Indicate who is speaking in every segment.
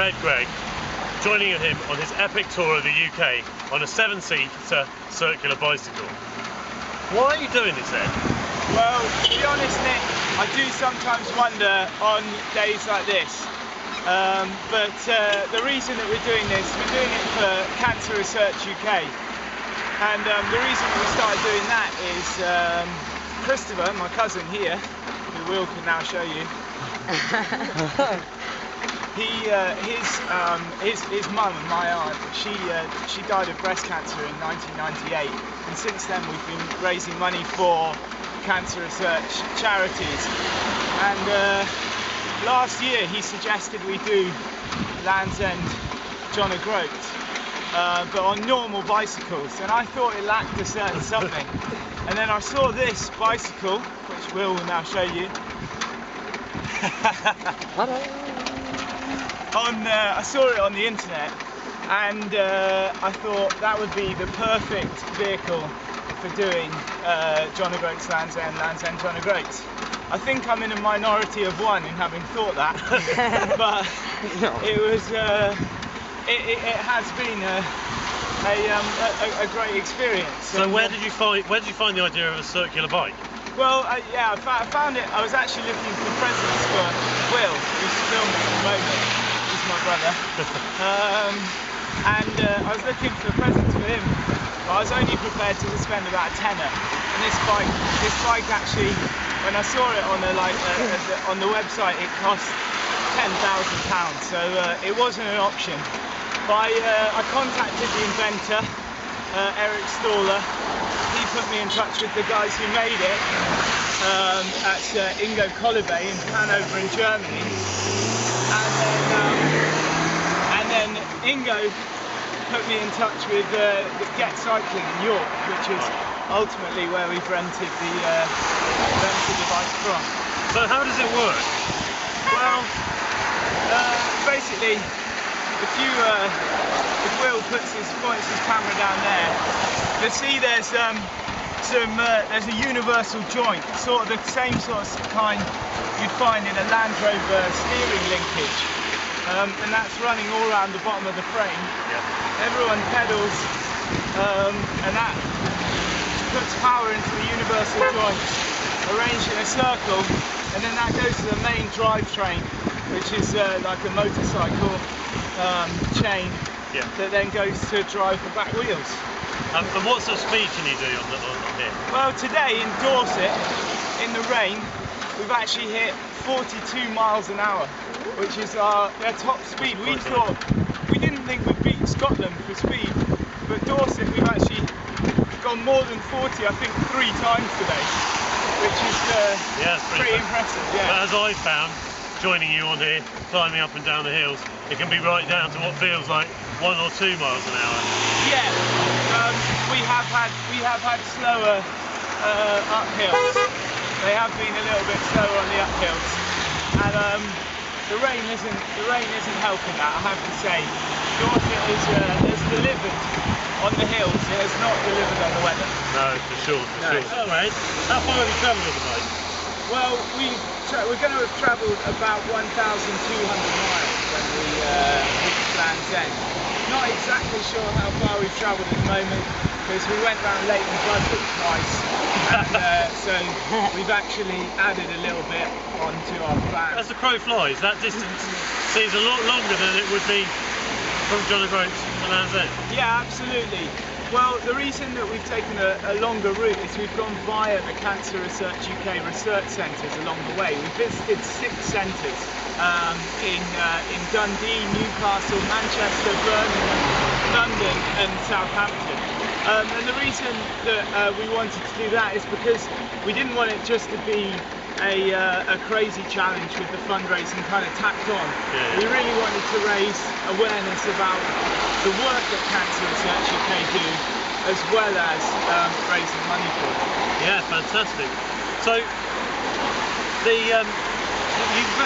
Speaker 1: met Greg, joining him on his epic tour of the UK on a 7-seater circular bicycle. Why are you doing this, Ed?
Speaker 2: Well, to be honest, Nick, I do sometimes wonder on days like this. But the reason that we're doing this, we're doing it for Cancer Research UK. And the reason we started doing that is Christopher, my cousin here, who Will can now show you. His mum and my aunt, she died of breast cancer in 1998, and since then we've been raising money for cancer research charities. And last year he suggested we do Land's End John O'Groat, but on normal bicycles, and I thought it lacked a certain something. And then I saw this bicycle, which Will now show you. I saw it on the internet, and I thought that would be the perfect vehicle for doing John O'Groat's Land's End John O'Groat. I think I'm in a minority of one in having thought that, but it was it has been a great experience.
Speaker 1: So where did you find the idea of a circular bike?
Speaker 2: Well, yeah, I found it. I was actually looking for presents for Will, who's filming at the moment. He's my brother. I was looking for presents for him, but I was only prepared to spend about a tenner. And this bike actually, when I saw it on on the website, it cost £10,000. So it wasn't an option. But I contacted the inventor, Eric Staller. He put me in touch with the guys who made it at Ingo Kollebe in Hanover in Germany, and then Ingo put me in touch with Get Cycling in York, which is ultimately where we've rented the bike from.
Speaker 1: So how does it work?
Speaker 2: Well, basically, if Will points his camera down there, you'll see there's there's a universal joint, sort of the same sort of kind you'd find in a Land Rover steering linkage, and that's running all around the bottom of the frame. Yeah. Everyone pedals, and that puts power into the universal joints, arranged in a circle, and then that goes to the main drivetrain, which is like a motorcycle chain. Yeah. That then goes to drive the back wheels.
Speaker 1: And what sort of speed can you do on here?
Speaker 2: Well, today in Dorset, in the rain, we've actually hit 42 miles an hour, which is our top speed. We didn't think we'd beat Scotland for speed, but Dorset we've actually gone more than 40, I think 3 times today, which is pretty impressive. Yeah.
Speaker 1: But as I found, joining you on here, climbing up and down the hills, it can be right down to what feels like 1 or 2 miles an hour.
Speaker 2: Yeah, we have had slower uphills. They have been a little bit slower on the uphills, and the rain isn't helping that, I have to say. Dorset has delivered on the hills. It has not delivered on the weather.
Speaker 1: No, for sure. Oh, mate, how far have you travelled with the bike?
Speaker 2: Well, we're going to have travelled about 1,200 miles when we reach Land's End. Not exactly sure how far we've travelled at the moment, because we went round Leighton Buzzard twice, and so we've actually added a little bit onto our plan.
Speaker 1: As the crow flies, that distance seems a lot longer than it would be from John O'Groat to Land's End.
Speaker 2: Yeah, absolutely. Well, the reason that we've taken a longer route is we've gone via the Cancer Research UK research centres along the way. We've visited 6 centres in Dundee, Newcastle, Manchester, Birmingham, London and Southampton. And the reason that we wanted to do that is because we didn't want it just to be a crazy challenge with the fundraising kind of tacked on. Yeah. We really wanted to raise awareness about the work that Cancer Research UK do, as well as raising money for it.
Speaker 1: Yeah, fantastic. So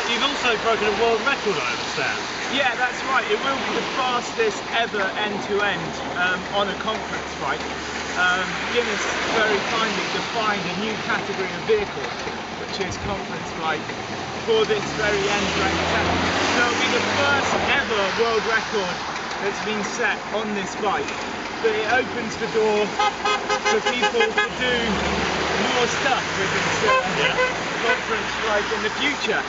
Speaker 1: you've also broken a world record, I understand.
Speaker 2: Yeah, that's right. It will be the fastest ever end-to-end on a conference bike. Guinness very kindly defined a new category of vehicle, Manufacturers Conference bike for this very end-rank test. So it'll be the first ever world record that's been set on this bike. But it opens the door for people to do more stuff with this conference bike in the future.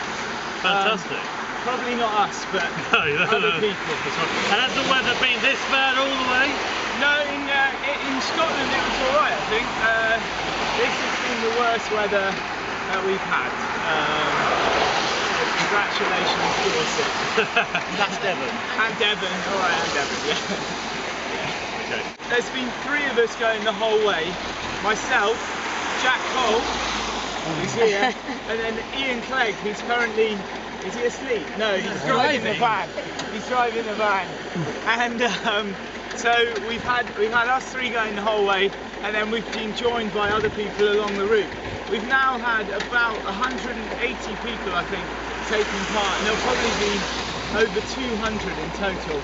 Speaker 1: Fantastic.
Speaker 2: Probably not us, but other people.
Speaker 1: That's right. And has the weather been this bad all the way?
Speaker 2: No, in Scotland it was alright, I think. This has been the worst weather that we've had. Congratulations, Dorset.
Speaker 3: That's Devon.
Speaker 2: And Devon, alright, and Devon, yeah.
Speaker 1: Okay.
Speaker 2: There's been 3 of us going the whole way. Myself, Jack Cole, who's here, and then Ian Clegg, who's currently, is he asleep? No, he's driving the van. He's driving the van. And so we've had us 3 going the whole way, and then we've been joined by other people along the route. We've now had about 180 people, I think, taking part, and there'll probably be over 200 in total.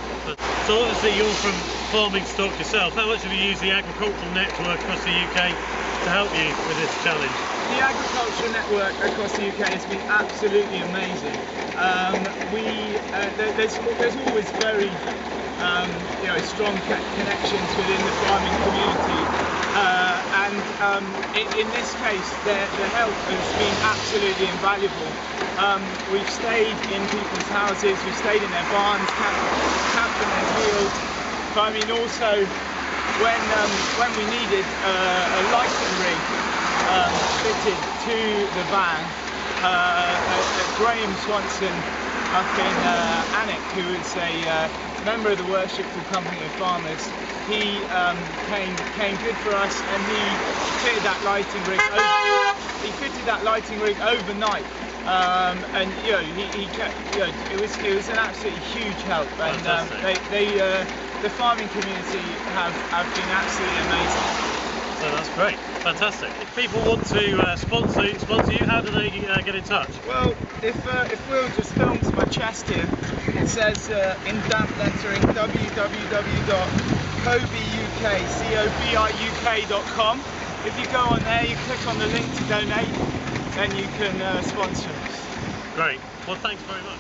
Speaker 1: So obviously you're from farming stock yourself. How much have you used the agricultural network across the UK to help you with this challenge?
Speaker 2: The agricultural network across the UK has been absolutely amazing. There's always very strong connections within the farming community, in this case the help has been absolutely invaluable. We've stayed in people's houses, we've stayed in their barns, camped in their fields. But I mean, also when we needed a lighting rig fitted to the van, Graham Swanson up in Alnwick, who is a member of the Worshipful Company of Farmers, he came good for us, and he fitted that lighting rig. He fitted that lighting rig overnight, and he kept, it was an absolutely huge help, and the farming community have been absolutely amazing.
Speaker 1: So that's great, fantastic. If people want to sponsor you, how do they get in touch?
Speaker 2: Well, if Will just films my chest here, it says in damp lettering www.cobiuk.com. If you go on there, you click on the link to donate, then you can sponsor us.
Speaker 1: Great. Well, thanks very much.